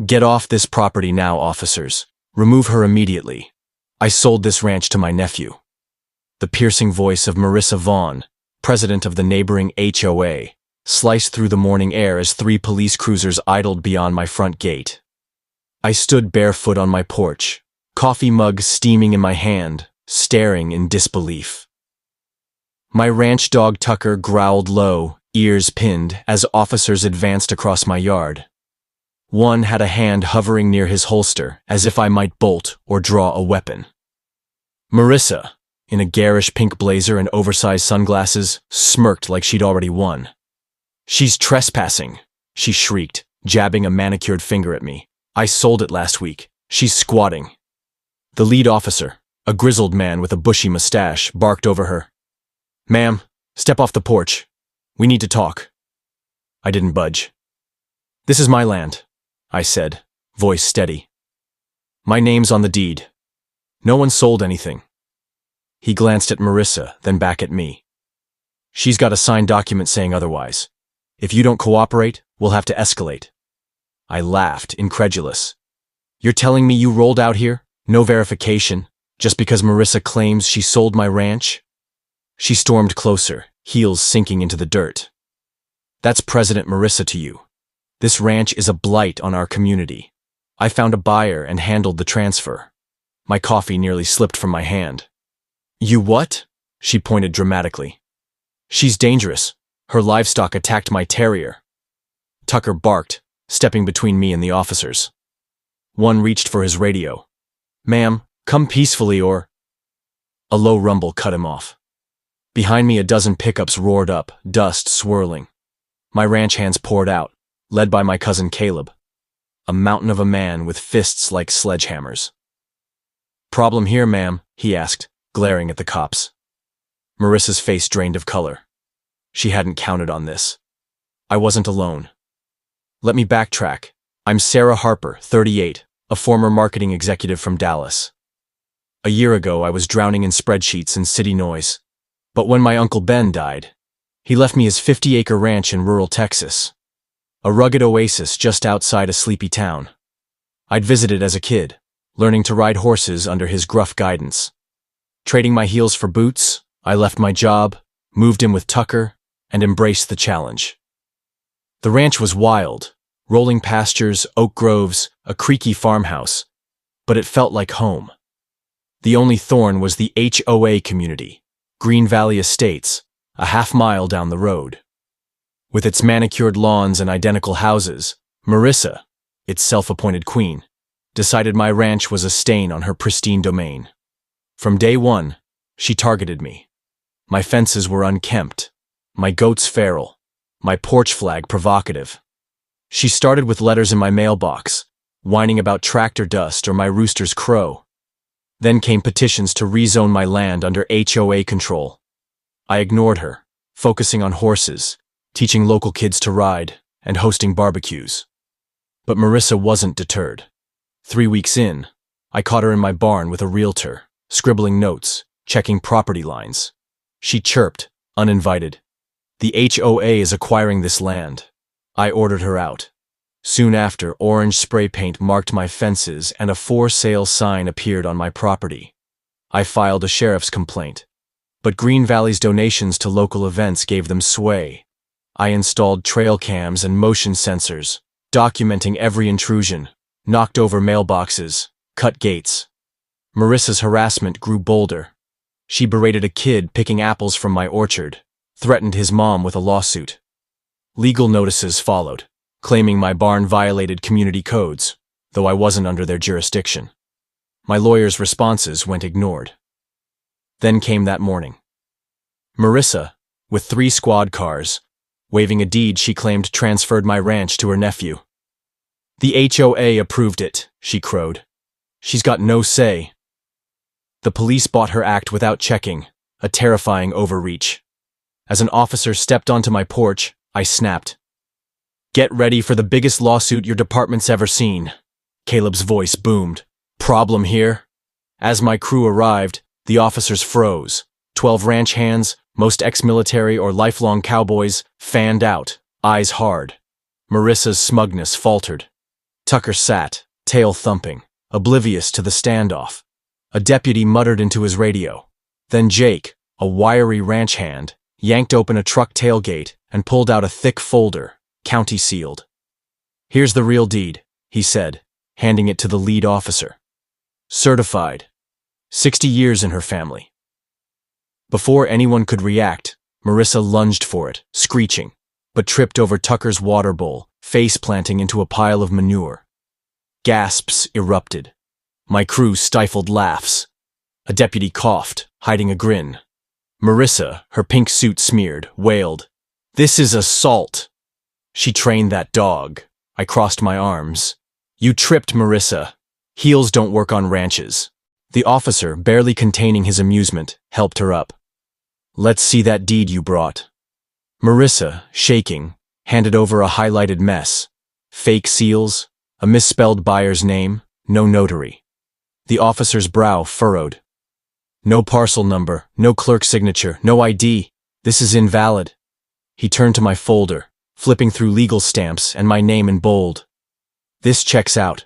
Get off this property now, officers. Remove her immediately. I sold this ranch to my nephew. The piercing voice of Marissa Vaughn, president of the neighboring HOA, sliced through the morning air as 3 police cruisers idled beyond my front gate. I stood barefoot on my porch, coffee mug steaming in my hand, staring in disbelief. My ranch dog Tucker growled low, ears pinned, as officers advanced across my yard. One had a hand hovering near his holster, as if I might bolt or draw a weapon. Marissa, in a garish pink blazer and oversized sunglasses, smirked like she'd already won. "She's trespassing," she shrieked, jabbing a manicured finger at me. "I sold it last week. She's squatting." The lead officer, a grizzled man with a bushy mustache, barked over her. "Ma'am, step off the porch. We need to talk." I didn't budge. "This is my land," I said, voice steady. "My name's on the deed. No one sold anything." He glanced at Marissa, then back at me. "She's got a signed document saying otherwise. If you don't cooperate, we'll have to escalate." I laughed, incredulous. "You're telling me you rolled out here? No verification? Just because Marissa claims she sold my ranch?" She stormed closer, heels sinking into the dirt. "That's President Marissa to you. This ranch is a blight on our community. I found a buyer and handled the transfer." My coffee nearly slipped from my hand. "You what?" She pointed dramatically. "She's dangerous. Her livestock attacked my terrier." Tucker barked, stepping between me and the officers. One reached for his radio. "Ma'am, come peacefully or—" A low rumble cut him off. Behind me 12 pickups roared up, dust swirling. My ranch hands poured out, led by my cousin Caleb, a mountain of a man with fists like sledgehammers. "Problem here, ma'am?" he asked, glaring at the cops. Marissa's face drained of color. She hadn't counted on this. I wasn't alone. "Let me backtrack. I'm Sarah Harper, 38, a former marketing executive from Dallas. A year ago, I was drowning in spreadsheets and city noise. But when my Uncle Ben died, he left me his 50-acre ranch in rural Texas, a rugged oasis just outside a sleepy town. I'd visited as a kid, learning to ride horses under his gruff guidance. Trading my heels for boots, I left my job, moved in with Tucker, and embraced the challenge. The ranch was wild, rolling pastures, oak groves, a creaky farmhouse, but it felt like home. The only thorn was the HOA community, Green Valley Estates, a half-mile down the road. With its manicured lawns and identical houses, Marissa, its self-appointed queen, decided my ranch was a stain on her pristine domain. From day one, she targeted me. My fences were unkempt, my goats feral, my porch flag provocative. She started with letters in my mailbox, whining about tractor dust or my rooster's crow. Then came petitions to rezone my land under HOA control. I ignored her, focusing on horses, teaching local kids to ride, and hosting barbecues. But Marissa wasn't deterred. 3 weeks in, I caught her in my barn with a realtor, scribbling notes, checking property lines. She chirped, uninvited. "The HOA is acquiring this land." I ordered her out. Soon after, orange spray paint marked my fences and a for sale sign appeared on my property. I filed a sheriff's complaint. But Green Valley's donations to local events gave them sway. I installed trail cams and motion sensors, documenting every intrusion, knocked over mailboxes, cut gates. Marissa's harassment grew bolder. She berated a kid picking apples from my orchard, threatened his mom with a lawsuit. Legal notices followed, claiming my barn violated community codes, though I wasn't under their jurisdiction. My lawyer's responses went ignored. Then came that morning. Marissa, with 3 squad cars, waving a deed she claimed transferred my ranch to her nephew. "The HOA approved it," she crowed. "She's got no say." The police bought her act without checking, a terrifying overreach. As an officer stepped onto my porch, I snapped. "Get ready for the biggest lawsuit your department's ever seen." Caleb's voice boomed. "Problem here?" As my crew arrived, the officers froze. 12 ranch hands, most ex-military or lifelong cowboys, fanned out, eyes hard. Marissa's smugness faltered. Tucker sat, tail thumping, oblivious to the standoff. A deputy muttered into his radio. Then Jake, a wiry ranch hand, yanked open a truck tailgate and pulled out a thick folder, county sealed. "Here's the real deed," he said, handing it to the lead officer. "Certified. 60 years in her family." Before anyone could react, Marissa lunged for it, screeching, but tripped over Tucker's water bowl, face planting into a pile of manure. Gasps erupted. My crew stifled laughs. A deputy coughed, hiding a grin. Marissa, her pink suit smeared, wailed, "This is assault." "She trained that dog." I crossed my arms. "You tripped, Marissa. Heels don't work on ranches." The officer, barely containing his amusement, helped her up. "Let's see that deed you brought." Marissa, shaking, handed over a highlighted mess. Fake seals, a misspelled buyer's name, no notary. The officer's brow furrowed. "No parcel number, no clerk signature, no ID. This is invalid." He turned to my folder, flipping through legal stamps and my name in bold. "This checks out.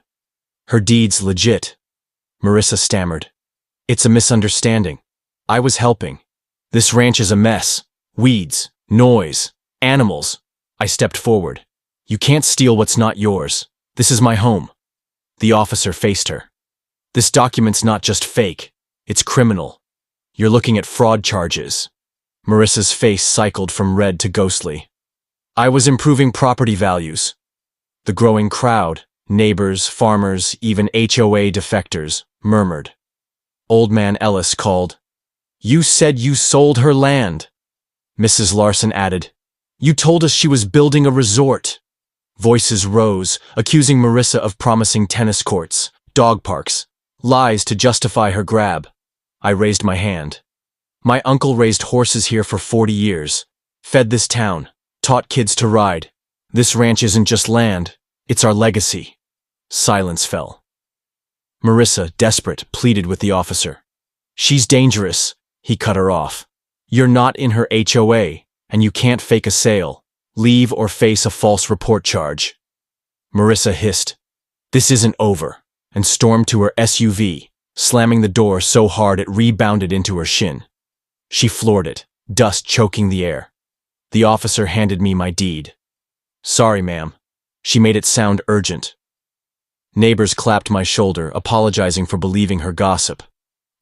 Her deed's legit." Marissa stammered. "It's a misunderstanding. I was helping. This ranch is a mess. Weeds, noise, animals." I stepped forward. "You can't steal what's not yours. This is my home." The officer faced her. "This document's not just fake. It's criminal. You're looking at fraud charges." Marissa's face cycled from red to ghostly. "I was improving property values." The growing crowd, neighbors, farmers, even HOA defectors, murmured. Old Man Ellis called, "You said you sold her land." Mrs. Larson added, "You told us she was building a resort." Voices rose, accusing Marissa of promising tennis courts, dog parks, lies to justify her grab. I raised my hand. "My uncle raised horses here for 40 years, fed this town, taught kids to ride. This ranch isn't just land, it's our legacy." Silence fell. Marissa, desperate, pleaded with the officer. "She's dangerous," he cut her off. "You're not in her HOA, and you can't fake a sale. Leave or face a false report charge." Marissa hissed, "This isn't over," and stormed to her SUV, slamming the door so hard it rebounded into her shin. She floored it, dust choking the air. The officer handed me my deed. "Sorry, ma'am." She made it sound urgent. Neighbors clapped my shoulder, apologizing for believing her gossip.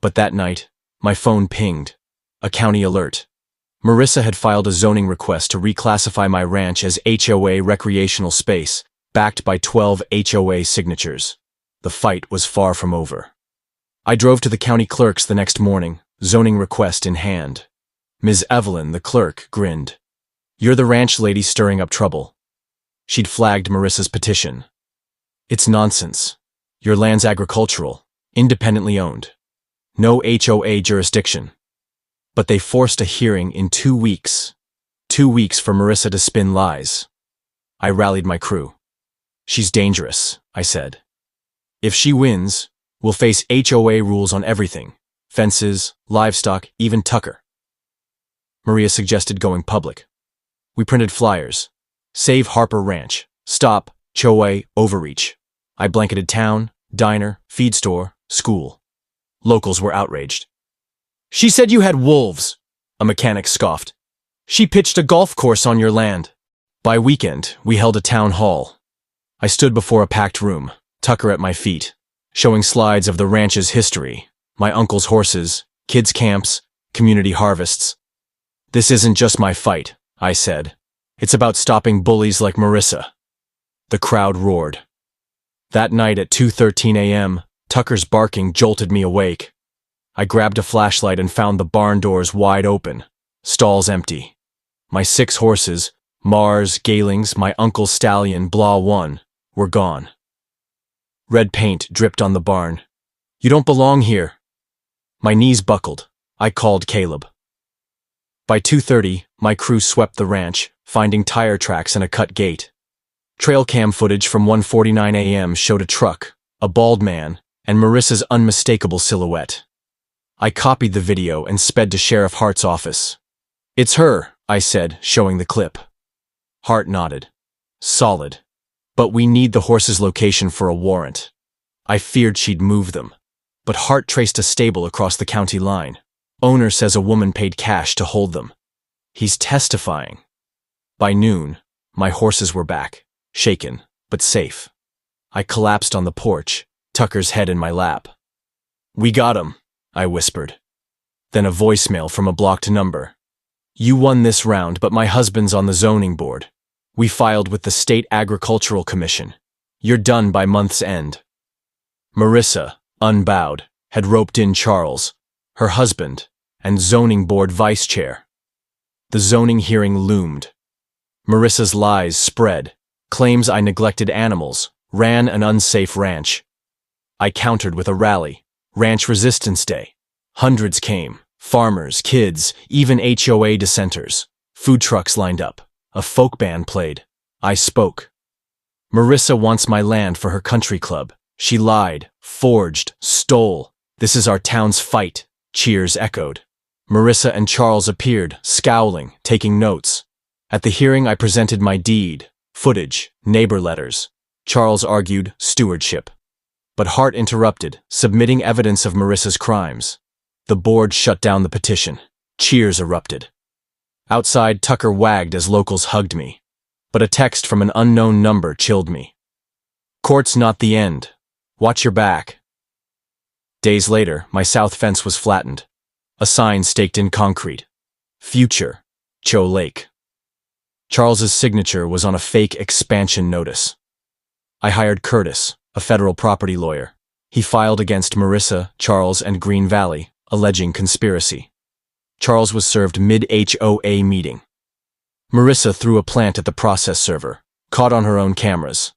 But that night, my phone pinged. A county alert. Marissa had filed a zoning request to reclassify my ranch as HOA recreational space, backed by 12 HOA signatures. The fight was far from over. I drove to the county clerk's the next morning, zoning request in hand. Ms. Evelyn, the clerk, grinned. "You're the ranch lady stirring up trouble." She'd flagged Marissa's petition. "It's nonsense. Your land's agricultural, independently owned. No HOA jurisdiction." But they forced a hearing in 2 weeks. 2 weeks for Marissa to spin lies. I rallied my crew. "She's dangerous," I said. "If she wins, we'll face HOA rules on everything. Fences, livestock, even Tucker." Maria suggested going public. We printed flyers. "Save Harper Ranch. Stop HOA overreach." I blanketed town, diner, feed store, school. Locals were outraged. "She said you had wolves," a mechanic scoffed. "She pitched a golf course on your land." By weekend, we held a town hall. I stood before a packed room, Tucker at my feet, showing slides of the ranch's history, my uncle's horses, kids' camps, community harvests. "This isn't just my fight," I said. "It's about stopping bullies like Marissa." The crowd roared. That night at 2:13 a.m., Tucker's barking jolted me awake. I grabbed a flashlight and found the barn doors wide open, stalls empty. My 6 horses, Mars, Galings, my uncle's stallion, Blah 1, were gone. Red paint dripped on the barn. "You don't belong here." My knees buckled. I called Caleb. By 2:30, my crew swept the ranch, finding tire tracks and a cut gate. Trail cam footage from 1:49 a.m. showed a truck, a bald man, and Marissa's unmistakable silhouette. I copied the video and sped to Sheriff Hart's office. "It's her," I said, showing the clip. Hart nodded. "Solid. But we need the horse's location for a warrant. I feared she'd move them. But Hart traced a stable across the county line. Owner says a woman paid cash to hold them. He's testifying. By noon, my horses were back, shaken, but safe. I collapsed on the porch, Tucker's head in my lap. "We got 'em," I whispered. Then a voicemail from a blocked number. "You won this round, but my husband's on the zoning board. We filed with the State Agricultural Commission. You're done by month's end." Marissa, unbowed, had roped in Charles, her husband, and zoning board vice chair. The zoning hearing loomed. Marissa's lies spread, claims I neglected animals, ran an unsafe ranch. I countered with a rally, Ranch Resistance Day. Hundreds came, farmers, kids, even HOA dissenters. Food trucks lined up. A folk band played. I spoke. "Marissa wants my land for her country club. She lied, forged, stole. This is our town's fight." Cheers echoed. Marissa and Charles appeared, scowling, taking notes. At the hearing I presented my deed, footage, neighbor letters. Charles argued stewardship. But Hart interrupted, submitting evidence of Marissa's crimes. The board shut down the petition. Cheers erupted. Outside, Tucker wagged as locals hugged me. But a text from an unknown number chilled me. "Court's not the end. Watch your back." Days later, my south fence was flattened. A sign staked in concrete. Future, Cho Lake. Charles's signature was on a fake expansion notice. I hired Curtis, a federal property lawyer. He filed against Marissa, Charles, and Green Valley, alleging conspiracy. Charles was served mid-HOA meeting. Marissa threw a plant at the process server, caught on her own cameras.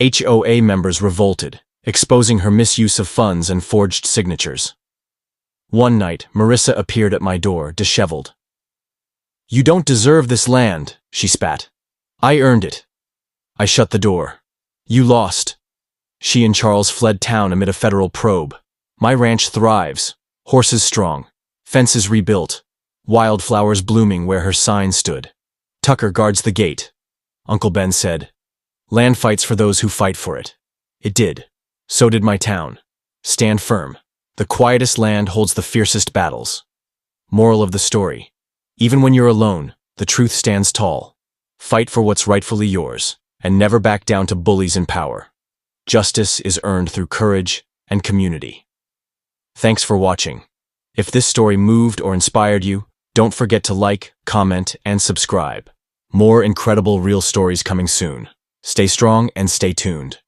HOA members revolted, exposing her misuse of funds and forged signatures. One night, Marissa appeared at my door, disheveled. "You don't deserve this land," she spat. "I earned it." I shut the door. "You lost." She and Charles fled town amid a federal probe. My ranch thrives, horses strong, fences rebuilt, wildflowers blooming where her sign stood. Tucker guards the gate. Uncle Ben said, "Land fights for those who fight for it." It did. So did my town. Stand firm. The quietest land holds the fiercest battles. Moral of the story: even when you're alone, the truth stands tall. Fight for what's rightfully yours, and never back down to bullies in power. Justice is earned through courage and community. Thanks for watching. If this story moved or inspired you, don't forget to like, comment, and subscribe. More incredible real stories coming soon. Stay strong and stay tuned.